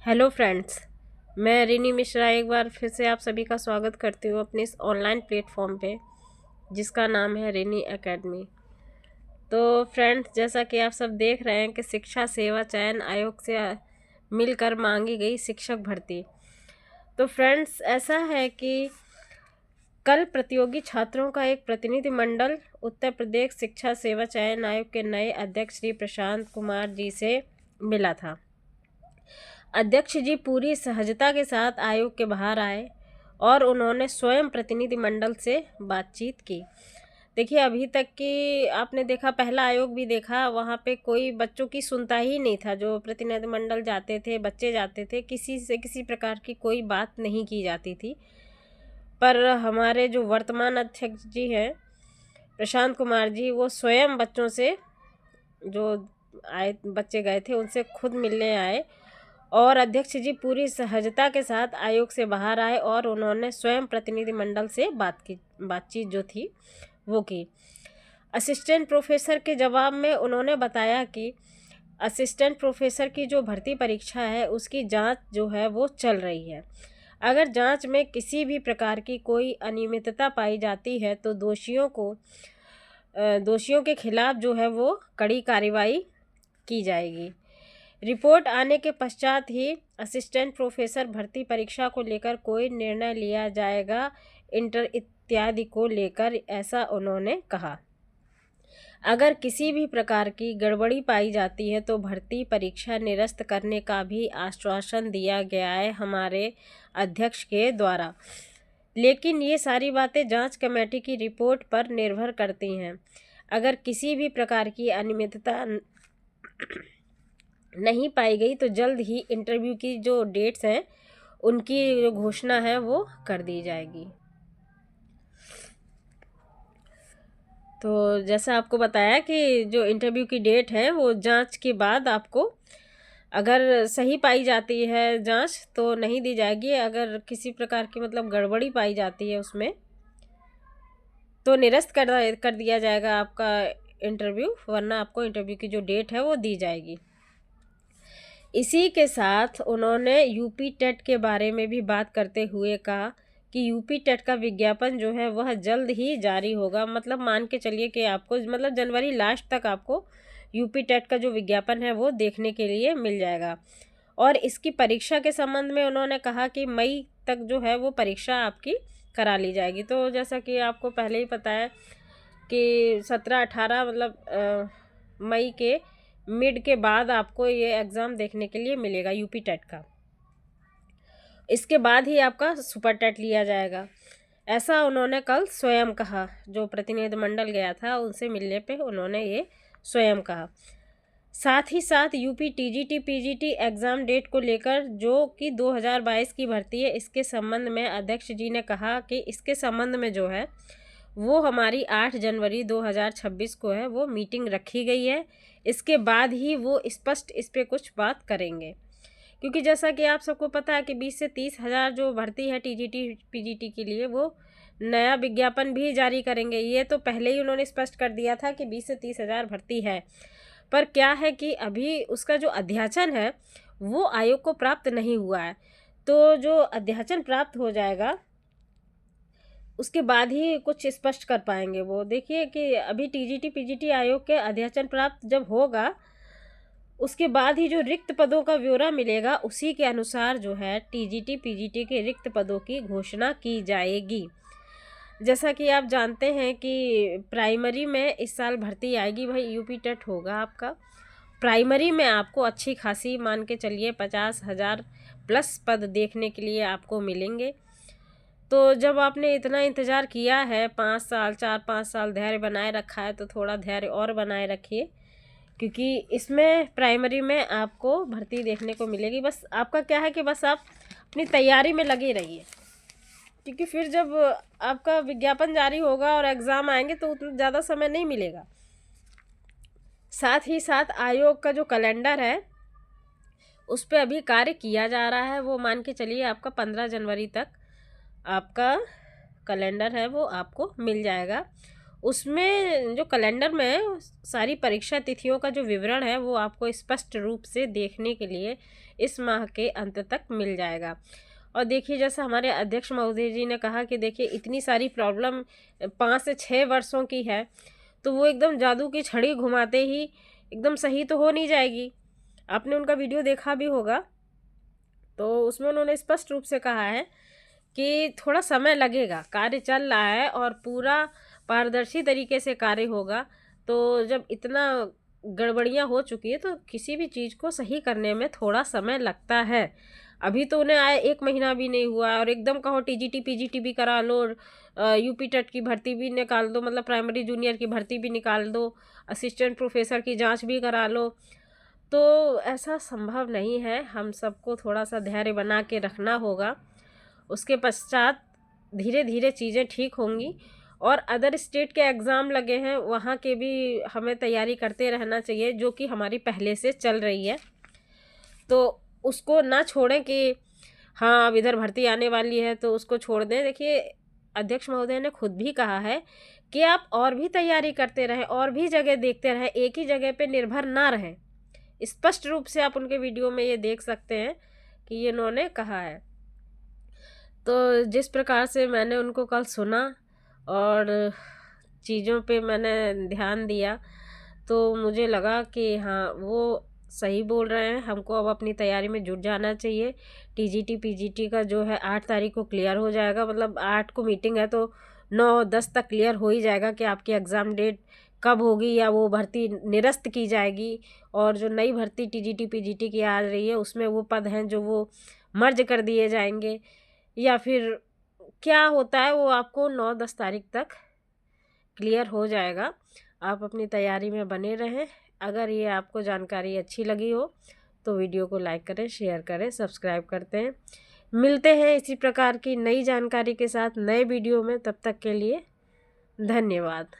Hello friends, मैं रिनी मिश्रा एक बार फिर से आप सभी का स्वागत करती हूँ अपने इस ऑनलाइन प्लेटफॉर्म पे जिसका नाम है रिनी एकेडमी। तो फ्रेंड्स, जैसा कि आप सब देख रहे हैं कि शिक्षा सेवा चयन आयोग से मिलकर मांगी गई शिक्षक भर्ती। तो फ्रेंड्स, ऐसा है कि कल प्रतियोगी छात्रों का एक प्रतिनिधिमंडल उत्तर प्रदेश शिक्षा सेवा चयन आयोग के नए अध्यक्ष श्री प्रशांत कुमार जी से मिला था। अध्यक्ष जी पूरी सहजता के साथ आयोग के बाहर आए और उन्होंने स्वयं प्रतिनिधिमंडल से बातचीत की। देखिए, अभी तक की आपने देखा, पहला आयोग भी देखा, वहाँ पे कोई बच्चों की सुनता ही नहीं था। जो प्रतिनिधिमंडल जाते थे, बच्चे जाते थे, किसी से किसी प्रकार की कोई बात नहीं की जाती थी। पर हमारे जो वर्तमान अध्यक्ष जी हैं प्रशांत कुमार जी, वो स्वयं बच्चों से, जो आए बच्चे गए थे, उनसे खुद मिलने आए और अध्यक्ष जी पूरी सहजता के साथ आयोग से बाहर आए और उन्होंने स्वयं प्रतिनिधिमंडल से बातचीत जो थी वो की। असिस्टेंट प्रोफेसर के जवाब में उन्होंने बताया कि असिस्टेंट प्रोफेसर की जो भर्ती परीक्षा है उसकी जांच जो है वो चल रही है। अगर जांच में किसी भी प्रकार की कोई अनियमितता पाई जाती है तो दोषियों के खिलाफ जो है वो कड़ी कार्रवाई की जाएगी। रिपोर्ट आने के पश्चात ही असिस्टेंट प्रोफेसर भर्ती परीक्षा को लेकर कोई निर्णय लिया जाएगा, इंटर इत्यादि को लेकर, ऐसा उन्होंने कहा। अगर किसी भी प्रकार की गड़बड़ी पाई जाती है तो भर्ती परीक्षा निरस्त करने का भी आश्वासन दिया गया है हमारे अध्यक्ष के द्वारा। लेकिन ये सारी बातें जांच कमेटी की रिपोर्ट पर निर्भर करती हैं। अगर किसी भी प्रकार की अनियमितता नहीं पाई गई तो जल्द ही इंटरव्यू की जो डेट्स हैं उनकी जो घोषणा है वो कर दी जाएगी। तो जैसा आपको बताया कि जो इंटरव्यू की डेट है वो जांच के बाद आपको, अगर सही पाई जाती है जांच तो नहीं दी जाएगी। अगर किसी प्रकार की मतलब गड़बड़ी पाई जाती है उसमें तो निरस्त कर दिया जाएगा आपका इंटरव्यू, वरना आपको इंटरव्यू की जो डेट है वो दी जाएगी। इसी के साथ उन्होंने यूपी टेट के बारे में भी बात करते हुए कहा कि यूपी टेट का विज्ञापन जो है वह जल्द ही जारी होगा। मतलब मान के चलिए कि आपको मतलब जनवरी लास्ट तक आपको यूपी टेट का जो विज्ञापन है वो देखने के लिए मिल जाएगा। और इसकी परीक्षा के संबंध में उन्होंने कहा कि मई तक जो है वो परीक्षा आपकी करा ली जाएगी। तो जैसा कि आपको पहले ही पता है कि 17-18 मतलब मई के मिड के बाद आपको ये एग्ज़ाम देखने के लिए मिलेगा यूपी टेट का। इसके बाद ही आपका सुपर टेट लिया जाएगा, ऐसा उन्होंने कल स्वयं कहा। जो प्रतिनिधिमंडल गया था उनसे मिलने पे उन्होंने ये स्वयं कहा। साथ ही साथ UP TGT PGT exam date को लेकर जो कि 2022 की भर्ती है, इसके संबंध में अध्यक्ष जी ने कहा कि इसके संबंध में जो है वो हमारी 8 जनवरी 2026 को है वो मीटिंग रखी गई है। इसके बाद ही वो स्पष्ट इस पर कुछ बात करेंगे, क्योंकि जैसा कि आप सबको पता है कि 20 से 30 हज़ार जो भर्ती है टीजीटी पीजीटी के लिए, वो नया विज्ञापन भी जारी करेंगे। ये तो पहले ही उन्होंने स्पष्ट कर दिया था कि 20 से 30 हज़ार भर्ती है, पर क्या है कि अभी उसका जो अध्याचन है वो आयोग को प्राप्त नहीं हुआ है। तो जो अध्याचन प्राप्त हो जाएगा उसके बाद ही कुछ स्पष्ट कर पाएंगे वो। देखिए कि अभी टीजीटी पीजीटी आयोग के अध्याचन प्राप्त जब होगा उसके बाद ही जो रिक्त पदों का ब्यौरा मिलेगा उसी के अनुसार जो है टीजीटी पीजीटी के रिक्त पदों की घोषणा की जाएगी। जैसा कि आप जानते हैं कि प्राइमरी में इस साल भर्ती आएगी, भाई यूपी टेट होगा आपका। प्राइमरी में आपको अच्छी खासी मान के चलिए 50,000 प्लस पद देखने के लिए आपको मिलेंगे। तो जब आपने इतना इंतज़ार किया है, 5 साल 4-5 साल धैर्य बनाए रखा है, तो थोड़ा धैर्य और बनाए रखिए, क्योंकि इसमें प्राइमरी में आपको भर्ती देखने को मिलेगी। बस आपका क्या है कि बस आप अपनी तैयारी में लगे रहिए, क्योंकि फिर जब आपका विज्ञापन जारी होगा और एग्ज़ाम आएंगे तो उतना ज़्यादा समय नहीं मिलेगा। साथ ही साथ आयोग का जो कैलेंडर है उस पर अभी कार्य किया जा रहा है। वो मान के चलिए आपका 15 जनवरी तक आपका कैलेंडर है वो आपको मिल जाएगा। उसमें जो कैलेंडर में है सारी परीक्षा तिथियों का जो विवरण है वो आपको स्पष्ट रूप से देखने के लिए इस माह के अंत तक मिल जाएगा। और देखिए जैसा हमारे अध्यक्ष महोदय जी ने कहा कि देखिए इतनी सारी प्रॉब्लम 5 से 6 वर्षों की है, तो वो एकदम जादू की छड़ी घुमाते ही एकदम सही तो हो नहीं जाएगी। आपने उनका वीडियो देखा भी होगा, तो उसमें उन्होंने स्पष्ट रूप से कहा है कि थोड़ा समय लगेगा, कार्य चल रहा है और पूरा पारदर्शी तरीके से कार्य होगा। तो जब इतना गड़बड़ियाँ हो चुकी है तो किसी भी चीज़ को सही करने में थोड़ा समय लगता है। अभी तो उन्हें आए 1 महीना भी नहीं हुआ है और एकदम कहो टीजीटी पीजीटी भी करा लो, यूपी टेट की भर्ती भी निकाल दो, मतलब प्राइमरी जूनियर की भर्ती भी निकाल दो, असिस्टेंट प्रोफेसर की जांच भी करा लो। तो ऐसा संभव नहीं है, हम सबको थोड़ा सा धैर्य बना के रखना होगा। उसके पश्चात धीरे धीरे चीज़ें ठीक होंगी। और अदर स्टेट के एग्ज़ाम लगे हैं, वहाँ के भी हमें तैयारी करते रहना चाहिए, जो कि हमारी पहले से चल रही है। तो उसको ना छोड़ें कि हाँ अब इधर भर्ती आने वाली है तो उसको छोड़ दें। देखिए अध्यक्ष महोदय ने खुद भी कहा है कि आप और भी तैयारी करते रहें, और भी जगह देखते रहें, एक ही जगह पे निर्भर ना रहें। स्पष्ट रूप से आप उनके वीडियो में ये देख सकते हैं कि ये उन्होंने कहा है। तो जिस प्रकार से मैंने उनको कल सुना और चीज़ों पे मैंने ध्यान दिया, तो मुझे लगा कि हाँ वो सही बोल रहे हैं, हमको अब अपनी तैयारी में जुट जाना चाहिए। टीजीटी पीजीटी का जो है 8 तारीख को क्लियर हो जाएगा, मतलब 8 को मीटिंग है तो 9-10 तक क्लियर हो ही जाएगा कि आपकी एग्ज़ाम डेट कब होगी या वो भर्ती निरस्त की जाएगी। और जो नई भर्ती टीजीटी पीजीटी की आ रही है उसमें वो पद हैं जो वो मर्ज कर दिए जाएंगे, या फिर क्या होता है वो आपको 9-10 तारीख तक क्लियर हो जाएगा। आप अपनी तैयारी में बने रहें। अगर ये आपको जानकारी अच्छी लगी हो तो वीडियो को लाइक करें, शेयर करें, सब्सक्राइब करते हैं। मिलते हैं इसी प्रकार की नई जानकारी के साथ नए वीडियो में, तब तक के लिए धन्यवाद।